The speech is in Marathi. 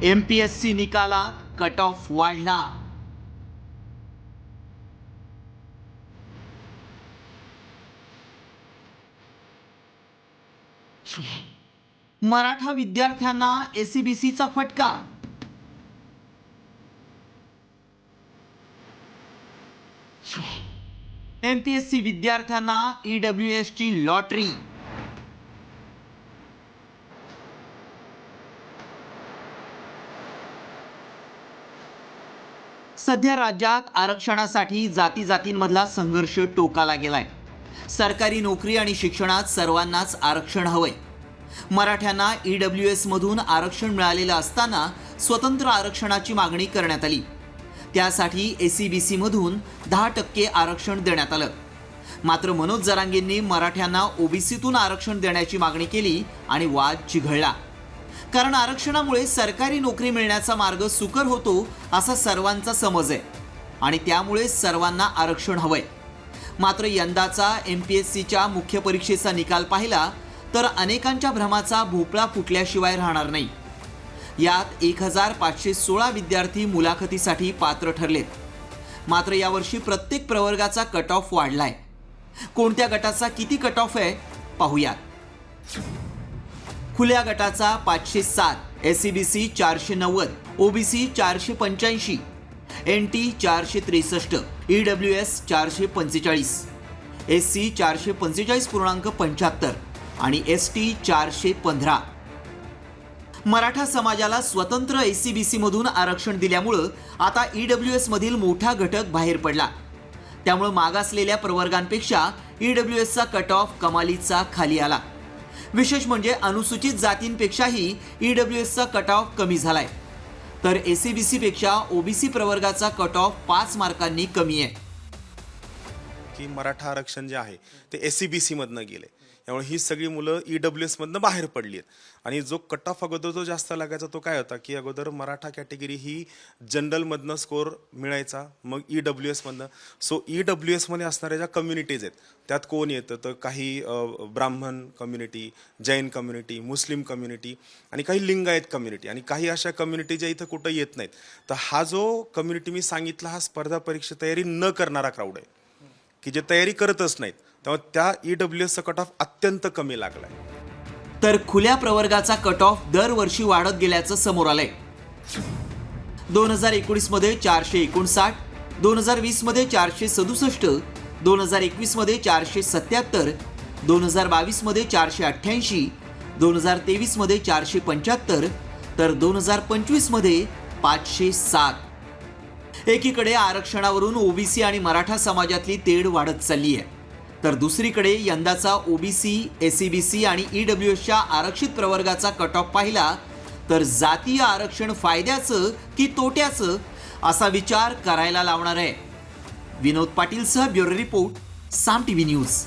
MPSC निकालात कट ऑफ वाढला. मराठा विद्यार्थ्यांना SCBCचा फटका. MPSC विद्यार्थ्यांना EWS ची लॉटरी. सध्या राज्यात आरक्षणासाठी जाती-जातींमधला संघर्ष टोकाला गेलाय. सरकारी नोकरी आणि शिक्षणात सर्वांनाच आरक्षण हवंय. मराठ्यांना EWS मधून आरक्षण मिळालेलं असताना स्वतंत्र आरक्षणाची मागणी करण्यात आली. त्यासाठी SCBC मधून 10% आरक्षण देण्यात आलं. मात्र मनोज जरांगेंनी मराठ्यांना OBCतून आरक्षण देण्याची मागणी केली आणि वाद चिघळला. कारण आरक्षणामुळे सरकारी नोकरी मिळण्याचा मार्ग सुकर होतो असा सर्वांचा समज आहे आणि त्यामुळे सर्वांना आरक्षण हवंय. मात्र यंदाचा MPSCच्या मुख्य परीक्षेचा निकाल पाहिला तर अनेकांच्या भ्रमाचा भोपळा फुटल्याशिवाय राहणार नाही. यात 1516 विद्यार्थी मुलाखतीसाठी पात्र ठरलेत. मात्र यावर्षी प्रत्येक प्रवर्गाचा कट ऑफ वाढलाय. कोणत्या गटाचा किती कट ऑफ आहे पाहूयात. खुल्या गटाचा 507, SCBC 490, OBC 485, NT 463, EWS 445, SC 445.75 आणि ST 415. मराठा समाजाला स्वतंत्र SCBC मधून आरक्षण दिल्यामुळं आता EWS मधील मोठा घटक बाहेर पडला. त्यामुळे मागासलेल्या प्रवर्गांपेक्षा EWSचा कट ऑफ कमालीचा खाली आला. विशेष म्हणजे अनुसूचित जातींपेक्षाही EWSचा कट ऑफ कमी झालाय. तर SCBC पेक्षा OBC प्रवर्गाचा कट ऑफ 5 मार्कांनी कमी आहे. की मराठा आरक्षण जे आहे ते SCBC मधनं गेले. त्यामुळे ही सगळी मुलं EWS मधनं बाहेर पडली आहेत. आणि जो कट ऑफ अगोदर जो जास्त लागायचा तो काय होता की अगोदर मराठा कॅटेगरी ही जनरलमधनं स्कोर मिळायचा, मग EWS मधनं. सो EWS मध्ये असणाऱ्या ज्या कम्युनिटीज आहेत त्यात कोण येतं तर काही ब्राह्मण community, Jain community, Muslim community आणि काही लिंगायत कम्युनिटी आणि काही अशा कम्युनिटी ज्या इथं कुठं येत नाहीत. तर हा जो कम्युनिटी मी सांगितला हा स्पर्धा परीक्षा तयारी न करणारा क्राऊड आहे की जे तयारी करतच नाहीत. त्यामुळे त्या EWSचा कट ऑफ अत्यंत कमी लागलाय. तर खुल्या प्रवर्गाचा कट ऑफ दरवर्षी वाढत गेल्याचं समोर आलंय. 2019 मध्ये 459, 2020 मध्ये 467, 2021 मध्ये 477, 2022 मध्ये 488, 2023 मध्ये 475 तर 2025 मध्ये 507. एकीकडे आरक्षणावरून OBC आणि मराठा समाजातली तेढ वाढत चालली आहे, तर दुसरीकडे यंदाचा OBC, SCBC आणि EWSच्या आरक्षित प्रवर्गाचा कट ऑफ पाहिला तर जातीय आरक्षण फायद्याचं की तोट्याचं असा विचार करायला लावणार आहे. विनोद पाटीलसह ब्युरो रिपोर्ट, साम TV न्यूज.